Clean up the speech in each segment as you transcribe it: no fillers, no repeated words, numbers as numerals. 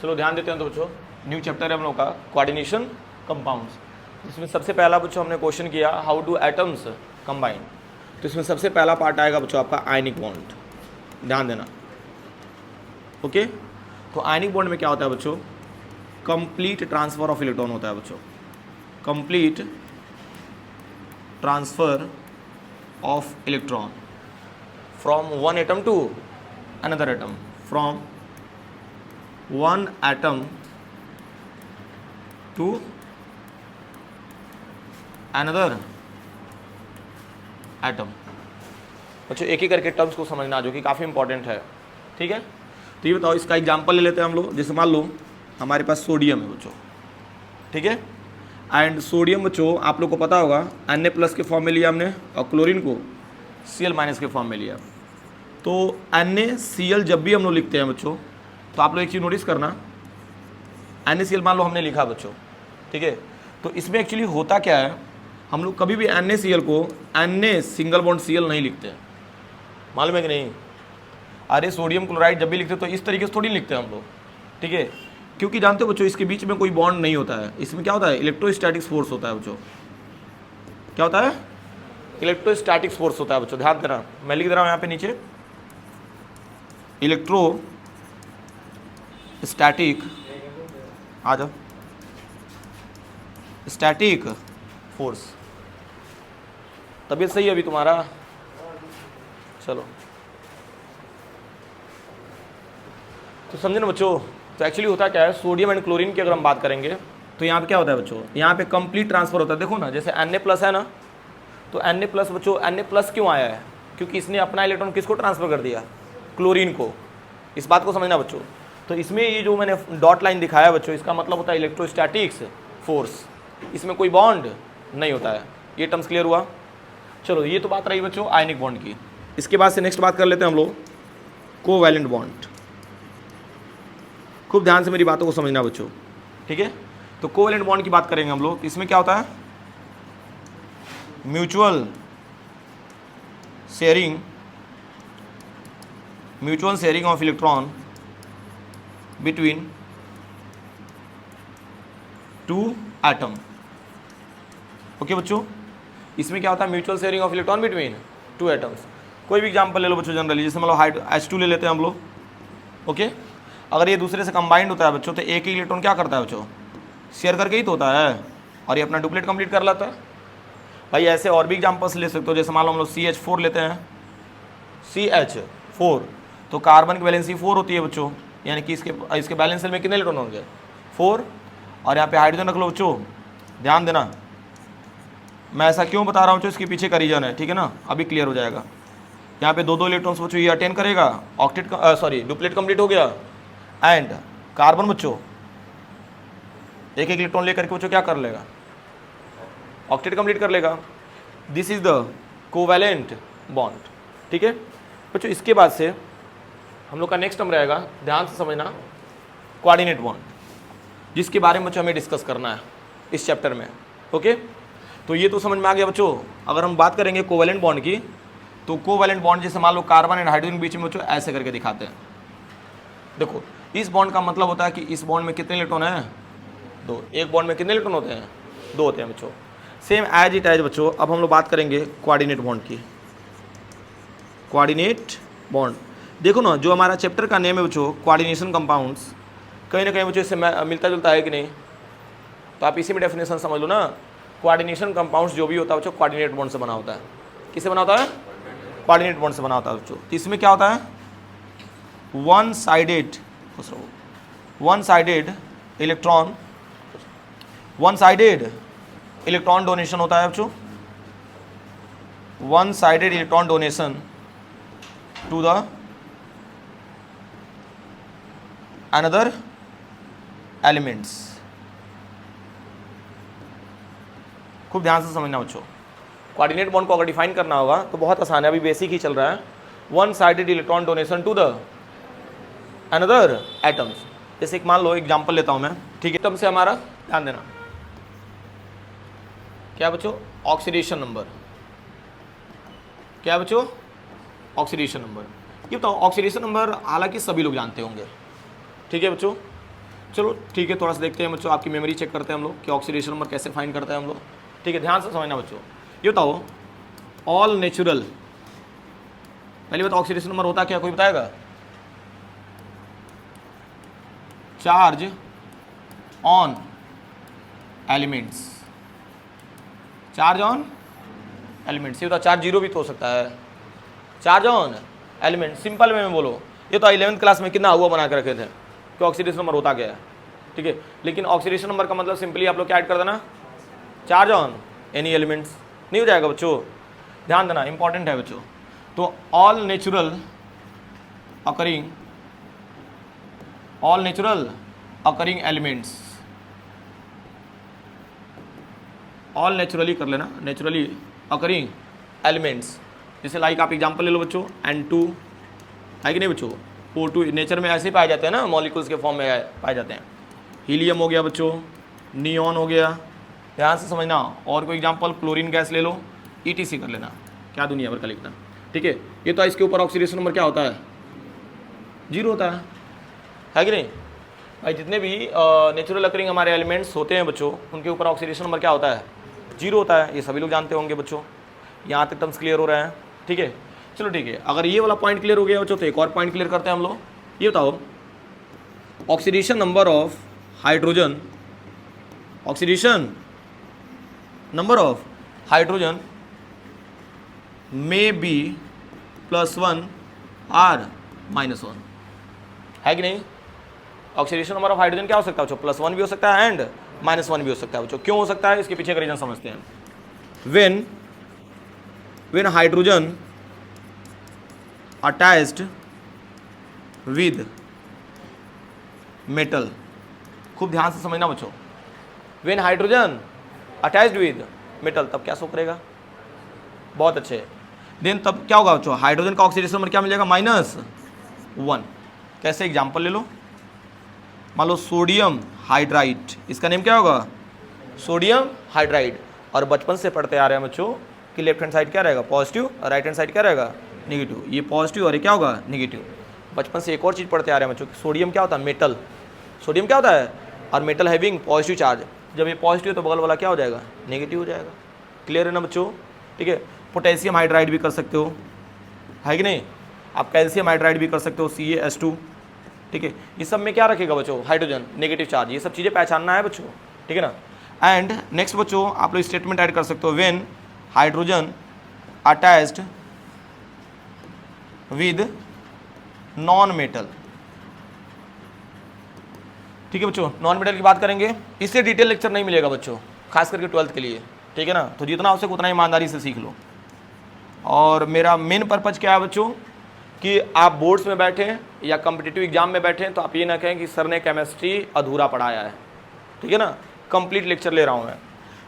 चलो ध्यान देते हैं तो बच्चों, न्यू चैप्टर है हम लोग का कोऑर्डिनेशन कंपाउंड्स। इसमें सबसे पहला बच्चों हमने क्वेश्चन किया हाउ डू एटम्स कंबाइन। तो इसमें सबसे पहला पार्ट आएगा बच्चों आपका आयनिक बॉन्ड, ध्यान देना। ओके, तो आयनिक बॉन्ड में क्या होता है बच्चों, कंप्लीट ट्रांसफर ऑफ इलेक्ट्रॉन होता है बच्चों, complete transfer of electron from one atom to another atom, from one atom to another atom. बच्चों एक ही करके टर्म्स को समझना जो कि काफ़ी इंपॉर्टेंट है, ठीक है। तो ये बताओ, इसका एग्जांपल ले लेते हैं हम लोग। जैसे मान लो हमारे पास सोडियम है बच्चों, ठीक है, एंड सोडियम बच्चों आप लोग को पता होगा Na+ के फॉर्म में लिया हमने और क्लोरीन को Cl- के फॉर्म में लिया। तो NaCl जब भी हम लोग लिखते हैं बच्चों, तो आप लोग एक चीज़ नोटिस करना, NaCl मान लो हमने लिखा बच्चों, ठीक है, तो इसमें एक्चुअली होता क्या है, हम लोग कभी भी NaCl को Na≡Cl नहीं लिखते हैं, मालूम है कि नहीं। अरे सोडियम क्लोराइड जब भी लिखते तो इस तरीके से थोड़ी लिखते हैं हम लोग, ठीक है, क्योंकि जानते हो बच्चों इसके बीच में कोई बॉन्ड नहीं होता है। इसमें क्या होता है, इलेक्ट्रोस्टैटिक फोर्स होता है बच्चों। क्या होता है, इलेक्ट्रोस्टैटिक फोर्स होता है बच्चों, ध्यान देना। मैं लिख दे रहा हूँ यहाँ पे नीचे, इलेक्ट्रोस्टैटिक, आ जाओ, स्टैटिक फोर्स। तबीयत सही है अभी तुम्हारा, चलो तो समझे ना बच्चों। तो एक्चुअली होता क्या है, सोडियम एंड क्लोरीन की अगर हम बात करेंगे तो यहाँ पे क्या होता है बच्चों, यहाँ पे कंप्लीट ट्रांसफर होता है। देखो ना, जैसे Na+ है ना, तो Na+ बच्चों, Na+ क्यों आया है, क्योंकि इसने अपना इलेक्ट्रॉन किसको ट्रांसफर कर दिया, क्लोरीन को। इस बात को समझना बच्चों। तो इसमें ये जो मैंने डॉट लाइन दिखाया बच्चों, इसका मतलब होता है इलेक्ट्रोस्टैटिक्स फोर्स, इसमें कोई बॉन्ड नहीं होता है। ये टर्म्स क्लियर हुआ। चलो ये तो बात रही बच्चों आयनिक बॉन्ड की। इसके बाद से नेक्स्ट बात कर लेते हैं हम लोग कोवैलेंट बॉन्ड। खूब ध्यान से मेरी बातों को समझना बच्चों, ठीक है। तो कोवैलेंट बॉन्ड की बात करेंगे हम लोग। इसमें क्या होता है, mutual sharing of electron between two atom. Okay बच्चों, इसमें क्या होता है, mutual sharing of electron between two atoms. कोई भी एग्जांपल ले लो बच्चों जनरली, जैसे मतलब H2 ले लेते हैं हम लोग। ओके, अगर ये दूसरे से कंबाइंड होता है बच्चों, तो एक ही इलेक्ट्रॉन क्या करता है बच्चों, शेयर करके ही तो होता है, और ये अपना डुप्लेट कंप्लीट कर लेता है। भाई ऐसे और भी एग्जांपल्स ले सकते हो, जैसे मान लो हम लोग CH4 लेते हैं, CH4, तो कार्बन की वैलेंसी 4 होती है बच्चों, यानी कि इसके बैलेंस सेल में कितने इलेक्ट्रॉन होंगे, 4। और यहाँ पे हाइड्रोजन रख लो बच्चों, ध्यान देना। मैं ऐसा क्यों बता रहा हूँ बच्चों, इसके पीछे का रीजन है, ठीक है ना, अभी क्लियर हो जाएगा। यहाँ पे 2 इलेक्ट्रॉन्स बच्चों ये अटेन करेगा, डुप्लेट कंप्लीट हो गया। एंड कार्बन बच्चों एक इलेक्ट्रॉन लेकर के बच्चों क्या कर लेगा, ऑक्टेट कंप्लीट कर लेगा। This is the covalent bond, ठीक है बच्चों। इसके बाद से हम लोग का नेक्स्ट टर्म रहेगा, ध्यान से समझना, कोऑर्डिनेट बॉन्ड, जिसके बारे में बच्चों हमें डिस्कस करना है इस चैप्टर में। ओके, तो ये तो समझ में आ गया बच्चों। अगर हम बात करेंगे कोवैलेंट बॉन्ड की, तो कोवैलेंट बॉन्ड जैसे मान लो कार्बन एंड हाइड्रोजन के बीच में बच्चों ऐसे करके दिखाते हैं। देखो इस बॉन्ड का मतलब होता है कि इस बॉन्ड में कितने इलेक्ट्रॉन हैं, 2। एक बॉन्ड में कितने इलेक्ट्रॉन होते हैं, 2 होते हैं बच्चों। सेम एज इट एज बच्चों, अब हम लोग बात करेंगे कोऑर्डिनेट बॉन्ड की। कोऑर्डिनेट बॉन्ड, देखो ना, जो हमारा चैप्टर का नेम है बच्चों कोऑर्डिनेशन कंपाउंड्स, कहीं ना कहीं बच्चों इससे मिलता जुलता है कि नहीं। तो आप इसी में डेफिनेशन समझ लो ना, कोऑर्डिनेशन कंपाउंड्स जो भी होता है बच्चों कोऑर्डिनेट बॉन्ड से बना होता है। किससे बना होता है, कोऑर्डिनेट बॉन्ड से बना होता है बच्चों। तो इसमें क्या होता है, वन साइडेड इलेक्ट्रॉन डोनेशन होता है बच्चों, one sided electron donation to the another elements. खूब ध्यान से समझना बच्चों। कोऑर्डिनेट बॉन्ड को अगर डिफाइन करना होगा तो बहुत आसान है, अभी बेसिक ही चल रहा है। One sided electron donation to the another atoms. जैसे एक मान लो एग्जांपल लेता हूं मैं, ठीक है, एटम से हमारा ध्यान देना क्या बच्चों, ऑक्सीडेशन नंबर। क्या बच्चों, ऑक्सीडेशन नंबर। ये बताओ ऑक्सीडेशन नंबर हालांकि सभी लोग जानते होंगे, ठीक है बच्चों। चलो ठीक है, थोड़ा सा देखते हैं बच्चों, आपकी मेमोरी चेक करते हैं हम लोग कि ऑक्सीडेशन नंबर कैसे फाइंड करते हैं हम लोग। ठीक है, ध्यान से समझना बच्चों। ये बताओ ऑल नेचुरल, पहली बात ऑक्सीडेशन नंबर होता क्या, कोई बताएगा? Charge on elements, charge on elements. ये बताओ चार्ज जीरो भी तो हो सकता है, चार्ज ऑन एलिमेंट, सिंपल में बोलो। ये तो 11th क्लास में कितना हुआ बना के रखे थे कि ऑक्सीडेशन नंबर होता क्या है। ठीक है, लेकिन ऑक्सीडेशन नंबर का मतलब सिंपली आप लोग क्या ऐड कर देना, चार्ज ऑन एनी एलिमेंट्स। नहीं हो जाएगा बच्चों, ध्यान देना, इंपॉर्टेंट है बच्चों। तो all natural occurring elements, all naturally कर लेना, नेचुरली अकरिंग एलिमेंट्स। जैसे लाइक आप एग्जांपल ले लो बच्चों, N2 है कि नहीं बच्चों, O2 नेचर में ऐसे ही पाए जाते हैं ना, मॉलिक्यूल्स के फॉर्म में पाए जाते हैं। हीलियम हो गया बच्चों, नियॉन हो गया, ध्यान से समझना। और कोई एग्जांपल क्लोरीन गैस ले लो, ETC कर लेना, क्या दुनिया भर का लिखना। ठीक है, ये तो इसके ऊपर ऑक्सीडेशन नंबर क्या होता है, जीरो होता है कि नहीं भाई? जितने भी नेचुरल अकरिंग हमारे एलिमेंट्स होते हैं बच्चों, उनके ऊपर ऑक्सीडेशन नंबर क्या होता है, जीरो होता है। ये सभी लोग जानते होंगे बच्चों। यहाँ तक टर्म्स क्लियर हो रहे हैं? ठीक है, चलो ठीक है। अगर ये वाला पॉइंट क्लियर हो गया बच्चों तो एक और पॉइंट क्लियर करते हैं हम लोग। ये बताओ oxidation number of hydrogen, oxidation number of hydrogen may be +1 और -1, है कि नहीं? ऑक्सीडेशन नंबर ऑफ हाइड्रोजन क्या हो सकता है बच्चों, +1 भी हो सकता है एंड -1 भी हो सकता है बच्चों। क्यों हो सकता है, इसके पीछे का रीजन समझते हैं। when hydrogen attached with metal, खूब ध्यान से समझना बच्चों, when hydrogen attached with metal, तब क्या शो करेगा, बहुत अच्छे। देन तब क्या होगा बच्चों, हाइड्रोजन का ऑक्सीडेशन नंबर क्या मिलेगा, -1। कैसे, एग्जाम्पल ले लो, मान लो सोडियम हाइड्राइड, इसका नेम क्या होगा, सोडियम हाइड्राइड। और बचपन से पढ़ते आ रहे हैं बच्चों कि लेफ्ट हैंड साइड क्या रहेगा, पॉजिटिव, और राइट हैंड साइड क्या रहेगा, नेगेटिव। ये पॉजिटिव और ये क्या होगा, नेगेटिव। बचपन से एक और चीज़ पढ़ते आ रहे हैं बच्चों, सोडियम क्या होता है, मेटल, सोडियम क्या होता है, और मेटल हैविंग पॉजिटिव चार्ज। जब ये पॉजिटिव तो बगल वाला क्या हो जाएगा, नेगेटिव हो जाएगा। क्लियर है ना बच्चों? ठीक है, पोटेशियम हाइड्राइड भी कर सकते हो, है कि नहीं? आप कैल्शियम हाइड्राइड भी कर सकते हो, CaH2। ठीक है, इस सब में क्या रखेगा बच्चों, हाइड्रोजन, नेगेटिव चार्ज। ये सब चीज़ें पहचानना है बच्चों, ठीक है ना। एंड नेक्स्ट बच्चों आप लोग स्टेटमेंट ऐड कर सकते हो, when hydrogen attached with non metal. ठीक है बच्चों, नॉन मेटल की बात करेंगे, इससे डिटेल लेक्चर नहीं मिलेगा बच्चों, खास करके 12th के लिए, ठीक है ना। तो जितना आवश्यक उतना ईमानदारी से सीख लो। और मेरा मेन पर्पज़ क्या है बच्चों, कि आप बोर्ड्स में बैठे या कम्पिटिटिव एग्जाम में बैठे तो आप ये ना कहें कि सर ने केमिस्ट्री अधूरा पढ़ाया है, ठीक है ना, कंप्लीट लेक्चर ले रहा हूँ मैं।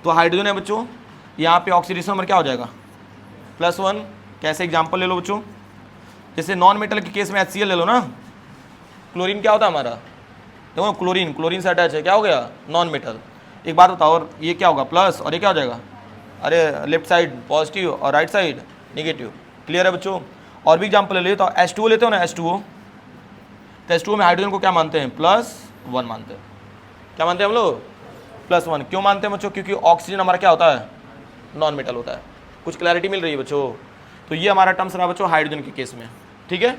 तो हाइड्रोजन है बच्चों, यहाँ पे ऑक्सीडेशन नंबर क्या हो जाएगा, +1। कैसे, एग्जाम्पल ले लो बच्चों, जैसे नॉन मेटल के केस में HCl ले लो ना, क्लोरीन क्या होता है हमारा, देखो क्लोरीन से अटैच है, क्या हो गया, नॉन मेटल। एक बात बताओ, और ये क्या होगा, प्लस, और ये क्या हो जाएगा, अरे लेफ्ट साइड पॉजिटिव और राइट साइड नेगेटिव। क्लियर है बच्चों? और भी एग्जाम्पल ले लेते हो, H2O लेते हो ना, H2O, तो H2O में हाइड्रोजन को क्या मानते हैं, +1 मानते हैं। क्या मानते हैं हम लोग, +1। क्यों मानते हैं बच्चों, क्योंकि ऑक्सीजन हमारा क्या होता है, नॉन मेटल होता है। कुछ क्लैरिटी मिल रही है बच्चों? तो ये हमारा टर्म्स रहा बच्चों हाइड्रोजन के केस में, ठीक है।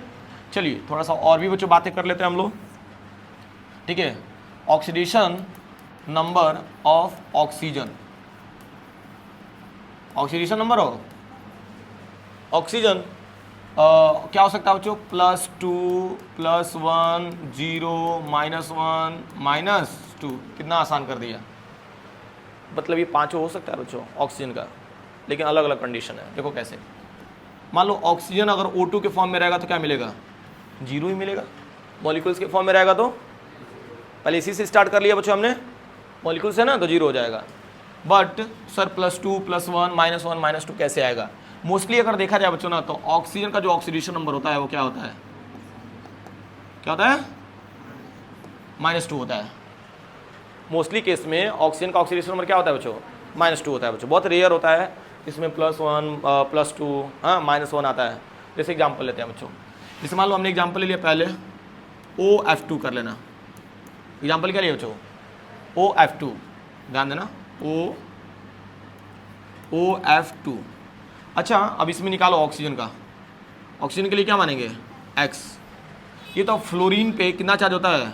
चलिए थोड़ा सा और भी बच्चों बातें कर लेते हैं हम लोग, ठीक है। Oxidation number of oxygen, oxidation number of oxygen क्या हो सकता है बच्चों, +2, +1, 0, -1, -2। कितना आसान कर दिया, मतलब ये पांचों हो सकता है बच्चों ऑक्सीजन का, लेकिन अलग अलग कंडीशन है। देखो कैसे, मान लो ऑक्सीजन अगर O2 के फॉर्म में रहेगा तो क्या मिलेगा, 0 ही मिलेगा। मॉलिक्यूल्स के फॉर्म में रहेगा तो, पहले इसी से स्टार्ट कर लिया बच्चों हमने, मॉलिक्यूल्स है ना, तो 0 हो जाएगा। बट सर +2, +1, -1, -2 कैसे आएगा? मोस्टली अगर देखा जाए बच्चों ना, तो ऑक्सीजन का जो ऑक्सीडेशन नंबर होता है वो क्या होता है, क्या होता है, -2 होता है। मोस्टली केस में ऑक्सीजन का ऑक्सीडेशन नंबर क्या होता है बच्चों, -2 होता है बच्चों। बहुत रेयर होता है इसमें +1, +2, हाँ -1 आता है। जैसे एग्जाम्पल लेते हैं बच्चों, जैसे मान लो हमने एग्जाम्पल ले लिया, पहले OF2 कर लेना, एग्जाम्पल क्या लिया बच्चों, OF2, ध्यान देना OF2। अच्छा अब इसमें निकालो ऑक्सीजन का, ऑक्सीजन के लिए क्या मानेंगे X। ये तो फ्लोरीन पे कितना चार्ज होता है,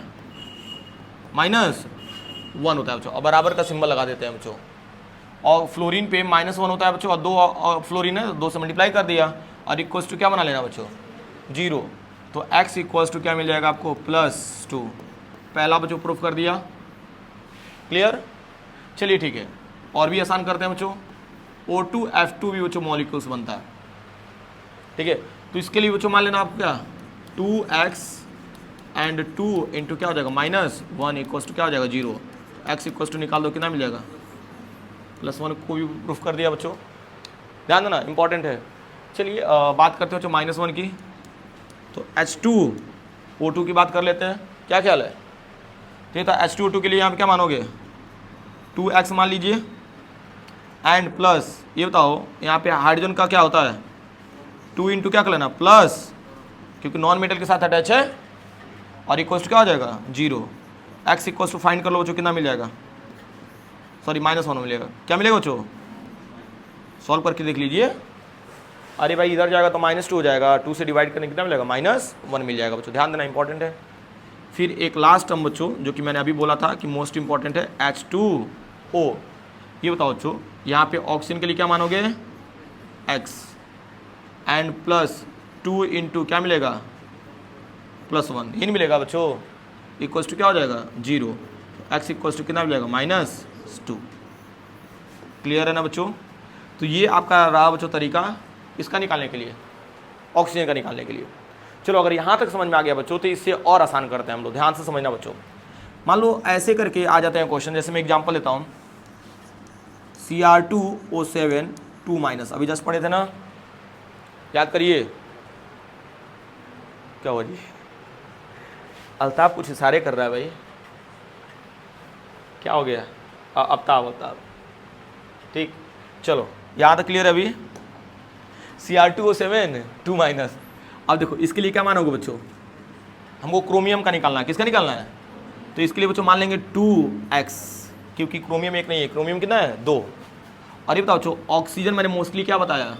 -1 होता है बच्चों, और बराबर का सिंबल लगा देते हैं बच्चों। और फ्लोरीन पे -1 होता है बच्चों, और 2 फ्लोरीन है, 2 से मल्टीप्लाई कर दिया और इक्वल्स टू क्या बना लेना बच्चों 0। तो x इक्वल्स टू क्या मिल जाएगा आपको +2। पहला बच्चों प्रूफ कर दिया, क्लियर। चलिए ठीक है, और भी आसान करते हैं बच्चों। O2F2 भी बच्चों मॉलिक्यूल्स बनता है, ठीक है। तो इसके लिए बच्चों मान लेना आप क्या 2x एंड 2 इंटू क्या हो जाएगा -1 इक्वल्स टू क्या हो जाएगा 0। x इक्वल्स टू निकाल दो, कितना मिल जाएगा +1 को भी प्रूफ कर दिया बच्चों, ध्यान देना इंपॉर्टेंट है। चलिए बात करते हो बच्चों -1 की, तो H2O2 की बात कर लेते हैं, क्या ख्याल है। ठीक है, H2O2 के लिए यहाँ पे क्या मानोगे 2x मान लीजिए एंड प्लस ये बताओ यहाँ पे हाइड्रोजन का क्या होता है 2 इंटू क्या कर लेना प्लस, क्योंकि नॉन मेटल के साथ अटैच है, और इक्वल्स टू क्या हो जाएगा 0। x इक्वल्स टू फाइंड कर लो बच्चों, कितना मिल जाएगा, सॉरी -1 मिलेगा। क्या मिलेगा बच्चों, सॉल्व करके देख लीजिए। अरे भाई इधर जाएगा तो -2 हो जाएगा, 2 से डिवाइड करने कितना मिलेगा -1 मिल जाएगा बच्चों, ध्यान देना इंपॉर्टेंट है। फिर एक लास्ट टर्म बच्चों जो कि मैंने अभी बोला था कि मोस्ट इंपॉर्टेंट है H2O। ये बताओ बच्चों यहाँ पे ऑक्सीजन के लिए क्या मानोगे x एंड +2 इंटू क्या मिलेगा +1, ये नहीं मिलेगा बच्चों, इक्वल्स टू क्या हो जाएगा 0। x इक्वल्स टू कितना मिल जाएगा -2। क्लियर है ना बच्चों। तो ये आपका रहा बच्चों तरीका इसका निकालने के लिए, ऑक्सीजन का निकालने के लिए। चलो अगर यहाँ तक समझ में आ गया बच्चों तो इससे और आसान करते हैं हम लोग, ध्यान से समझना बच्चों। मान लो ऐसे करके आ जाते हैं क्वेश्चन, जैसे मैं एग्जांपल लेता हूँ Cr2O7 2-, अभी जस्ट पढ़े थे ना, याद करिए। क्या हो जी, अल्ताफ कुछ इशारे कर रहा है भाई, क्या हो गया, अफ्ताब। ठीक, चलो यहाँ तक क्लियर है अभी। Cr2O7 2-। अब देखो इसके लिए क्या मानोगे बच्चों, हमको क्रोमियम का निकालना है, किसका निकालना है, तो इसके लिए बच्चों मान लेंगे 2x, क्योंकि क्रोमियम 1 नहीं है, क्रोमियम कितना है 2। और ये बताओ बच्चों ऑक्सीजन मैंने मोस्टली क्या बताया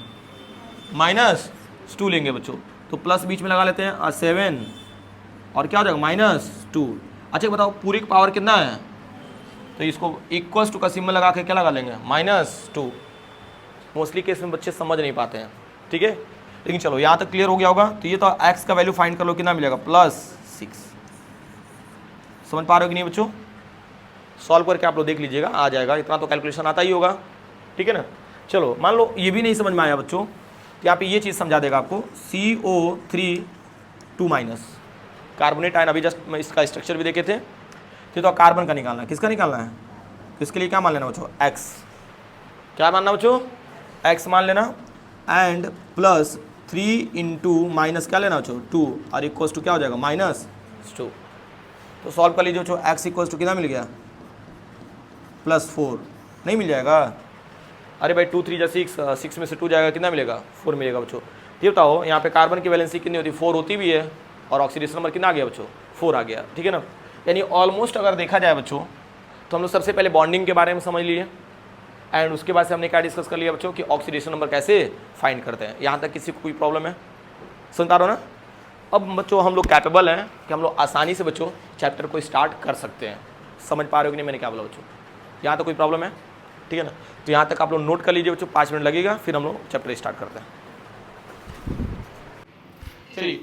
-2 लेंगे बच्चों, तो प्लस बीच में लगा लेते हैं 7 और क्या हो जाएगा -2। अच्छा बताओ पूरी पावर कितना है, तो इसको इक्वल्स टू का सिंबल लगा के क्या लगा लेंगे -2। मोस्टली केस में बच्चे समझ नहीं पाते हैं, ठीक है, लेकिन चलो यहाँ तक क्लियर हो गया होगा। तो ये तो x का वैल्यू फाइंड कर लो, कितना मिलेगा +6। समझ पा रहे हो कि नहीं बच्चों, सॉल्व करके आप लोग देख लीजिएगा, आ जाएगा, इतना तो कैलकुलेशन आता ही होगा, ठीक है ना। चलो मान लो ये भी नहीं समझ में आया बच्चों, तो यहाँ पे ये चीज़ समझा देगा आपको CO3 2-, कार्बोनेट आयन। अभी जस्ट मैं इसका स्ट्रक्चर भी देखे थे। तो कार्बन का निकालना है, किसका निकालना है, तो इसके लिए क्या मान लेना बच्चों x, क्या मानना बच्चों x मान लेना एंड +3 इंटू माइनस क्या लेना बच्चों 2 और इक्वल्स टू क्या हो जाएगा -2। तो सॉल्व कर लीजिए बच्चों, x इक्वल्स टू कितना मिल गया +4, नहीं मिल जाएगा। अरे भाई 2 3 जा 6 में से 2 जाएगा, कितना मिलेगा 4 मिलेगा बच्चों। ये बताओ यहाँ पे कार्बन की वैलेंसी कितनी होती है 4 होती भी है, और ऑक्सीडेशन नंबर कितना आ गया बच्चों 4 आ गया, ठीक है ना। यानी ऑलमोस्ट अगर देखा जाए बच्चों तो हम लोग सबसे पहले बॉन्डिंग के बारे में समझ लिए, एंड उसके बाद से हमने क्या डिस्कस कर लिया बच्चों कि ऑक्सीडेशन नंबर कैसे फाइंड करते हैं। यहाँ तक किसी को कोई प्रॉब्लम है, समझ पा रहे हो ना। अब बच्चों हम लोग कैपेबल हैं कि हम लोग आसानी से बच्चों चैप्टर को स्टार्ट कर सकते हैं। समझ पा रहे हो कि नहीं मैंने क्या बोला बच्चों, यहाँ तक कोई प्रॉब्लम है, ठीक है ना। तो यहाँ तक आप लोग नोट कर लीजिए बच्चों, 5 मिनट लगेगा, फिर हम लोग चैप्टर स्टार्ट करते हैं। चलिए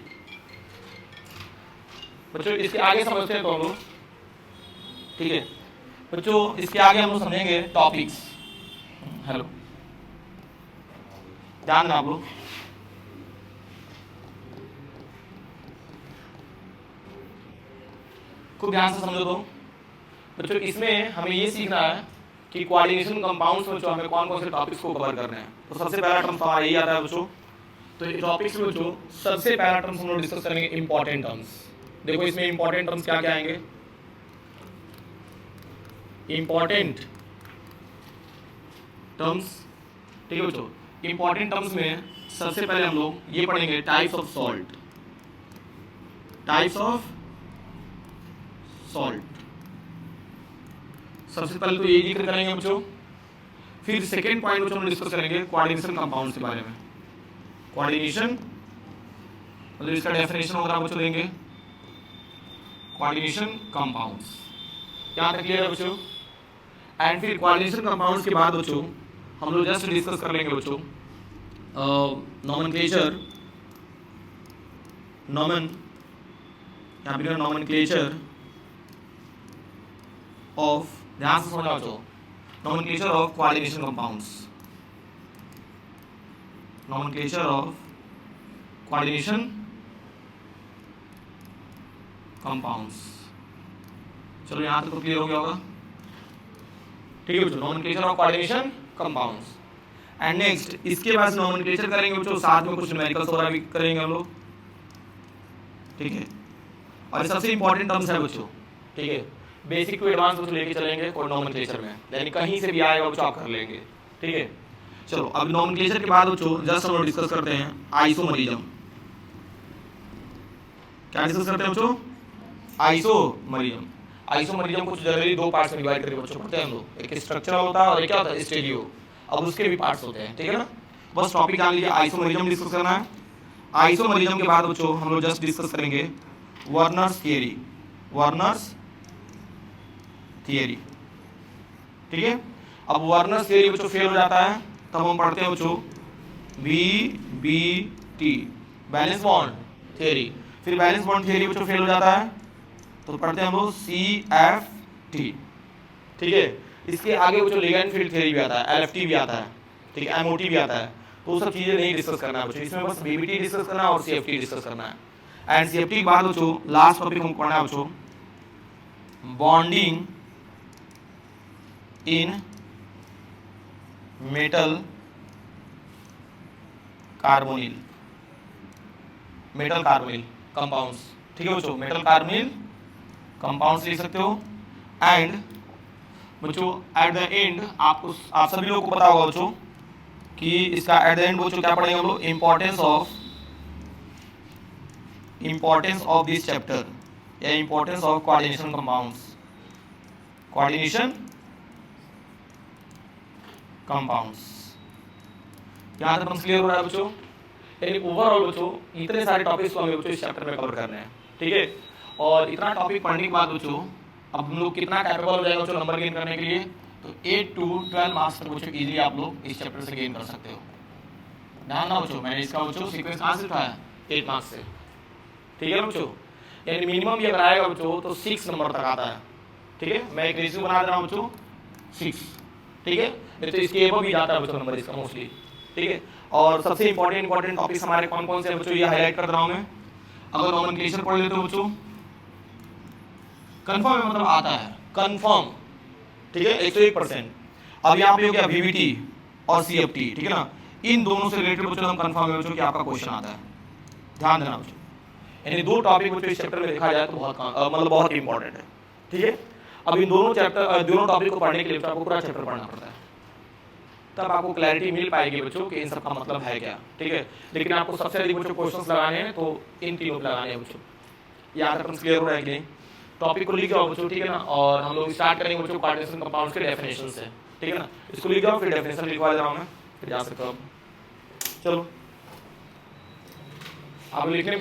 बच्चों इसके आगे समझते हैं तो हम लोग, ठीक है बच्चों, इसके आगे हम लोग समझेंगे टॉपिक्स। हेलो, ध्यान देना आप लोग, खूब ध्यान से समझो। तो बच्चों इसमें हमें ये सीखना है कि कोऑर्डिनेशन कंपाउंड्स में हमें कौन कौन से टॉपिक्स को कवर करने हैं। तो सबसे पहला टर्म हमारा यही आता है बच्चों। तो ये टॉपिक्स में बच्चों सबसे पहला टर्म हम लोग डिस्कस करेंगे इंपॉर्टेंट टर्म्स। देखो इसमें इंपॉर्टेंट टर्म्स क्या क्या आएंगे, इंपॉर्टेंट टर्म्स, ठीक है बच्चों। इंपॉर्टेंट टर्म्स में सबसे पहले हम लोग ये पढ़ेंगे types of salt, types of salt, सबसे पहले तो ये जिक्र करेंगे बच्चों, फिर सेकेंड पॉइंट बच्चों हम डिस्कस करेंगे कोऑर्डिनेशन कंपाउंड्स के बारे में। कोऑर्डिनेशन मतलब इसका डेफिनेशन वगैरह बच्चों देंगे, कोऑर्डिनेशन कंपाउंड्स, यहाँ तक क्लियर है बच्चों। एंड फिर कोऑर्डिनेशन कंपाउंड्स के बाद बच्चों हम लोग जस्ट डिस्कस कर लेंगे बच्चों नॉमेनक्लेचर, यहाँ पे नॉमेनक्लेचर ऑफ, ध्यान से समझना बच्चों, nomenclature of coordination compounds, nomenclature of coordination compounds. चलो यहाँ तक तो क्लियर हो गया होगा, ठीक है बच्चों, nomenclature of coordination compounds. And next इसके बाद नॉमेनक्लेचर करेंगे बच्चों, साथ में कुछ न्यूमेरिकल्स वगैरह भी करेंगे हम लोग, ठीक है। और सबसे इंपॉर्टेंट टर्म्स है बच्चों, ठीक है, बेसिक टू एडवांस बच्चों लेके चलेंगे कोई नॉमेनक्लेचर में, यानी कहीं से भी आएगा बच्चों आप कर लेंगे, ठीक है। चलो अब नॉमेनक्लेचर के बाद बच्चों जस्ट हम लोग डिस्कस करते हैं आइसोमरिज्म। क्या डिस्कस करते हैं बच्चों? आइसोमरिज्म। आइसोमरिज्म कुछ जनरली दो पार्ट्स में डिवाइड करके बच्चों पढ़ते हैं हम लोग, एक स्ट्रक्चरल होता है और एक क्या होता है स्टीरियो, अब उसके भी पार्ट्स होते हैं, ठीक है ना। बस टॉपिक जान लीजिए, आइसोमरिज्म डिस्कस करना है। आइसोमरिज्म के बाद बच्चों हम लोग जस्ट डिस्कस करेंगे वर्नर्स थियरी, वर्नर्स थियरी, ठीक है। अब वर्नर्स थियरी बच्चों फेल हो जाता है तब हम पढ़ते हैं बच्चों VBT, बैलेंस बॉन्ड थियरी। फिर बैलेंस बॉन्ड थियरी बच्चों फेल हो जाता है तो पढ़ते हैं हम लोग CFT, ठीक है। इसके आगे बच्चों लिगैंड फील्ड थियरी भी आता है, LFT भी आता है, ठीक है, MOT भी आता है, तो वो सब चीजें नहीं डिस्कस करना है बच्चों, इसमें बस VBT डिस्कस करना है और CFT डिस्कस करना है। एंड CFT के बाद बच्चों लास्ट टॉपिक हम पढ़ना है बच्चों bonding in metal carbonyl, metal carbonyl compounds, ठीक है बच्चों, मेटल कार्बोनिल कंपाउंड्स लिख सकते हो। एंड बच्चों एट द एंड आप सभी लोगों को पता होगा बच्चों कि इसका एट द एंड बच्चों क्या पढ़ेंगे हम लोग, इंपॉर्टेंस ऑफ दिस चैप्टर या importance of coordination compounds, coordination compounds. यहाँ तक क्लियर हो रहा है बच्चों, यानी ओवरऑल बच्चों इतने सारे टॉपिक्स को हमें बच्चों इस चैप्टर में कवर करने हैं, ठीक है। और इतना टॉपिक पढ़ने के बाद बच्चों अब हम लोग कितना कैपेबल हो जाएगा बच्चों नंबर गेन करने के लिए, तो 8 to 12 मार्क्स तक बच्चों इजीली आप लोग इस चैप्टर से गेन कर सकते हो। ध्यान ना बच्चों, मैंने इसका बच्चों सीक्वेंस कहाँ से उठाया, 8 मार्क्स से, ठीक है ना बच्चों। यानी मिनिमम ये अगर आएगा बच्चों तो 6 नंबर तक आता है, ठीक है। मैं एक रेशियो बना दे रहा हूँ बच्चों 6, ठीक है, नहीं तो इसके एबव भी जाता है बच्चों नंबर इसका मोस्टली, ठीक है। और सबसे इंपॉर्टेंट टॉपिक्स हमारे कौन कौन से हैं बच्चों, ये हाईलाइट कर रहा हूँ मैं। अगर नॉमेनक्लेचर पढ़ लेते हो बच्चों, कंफर्म है, मतलब आता है कंफर्म, ठीक है, 101%। अब यहाँ पे हो गया VBT और CFT, ठीक है ना, इन दोनों से रिलेटेड बच्चों हम कंफर्म है बच्चों कि आपका क्वेश्चन आता है, ध्यान देना बच्चों। यानी दो टॉपिक बच्चों इस चैप्टर में देखा जाए तो बहुत इंपॉर्टेंट है, ठीक है। अब इन दोनों टॉपिक को पढ़ने के लिए आपको पूरा चैप्टर पढ़ना पड़ता है, तब आपको क्लैरिटी मिल पाएगी बच्चों कि इन सब का मतलब है क्या, ठीक है। लेकिन आपको सबसे अधिक बच्चों क्वेश्चंस लगाने हैं तो इन तीनों पे लगाने हैं बच्चों। यहाँ तक क्लियर हो रहा है कि नहीं? टॉपिक को लिख जाओ बच्चों, ठीक है ना। और हम लोग स्टार्ट करेंगे बच्चों कोऑर्डिनेशन कंपाउंड्स के डेफिनेशन से, ठीक है ना। इसको लिख जाओ, फिर डेफिनेशन लिखवा दे रहा हूँ मैं, फिर जा सकते हो। चलो आप लिखने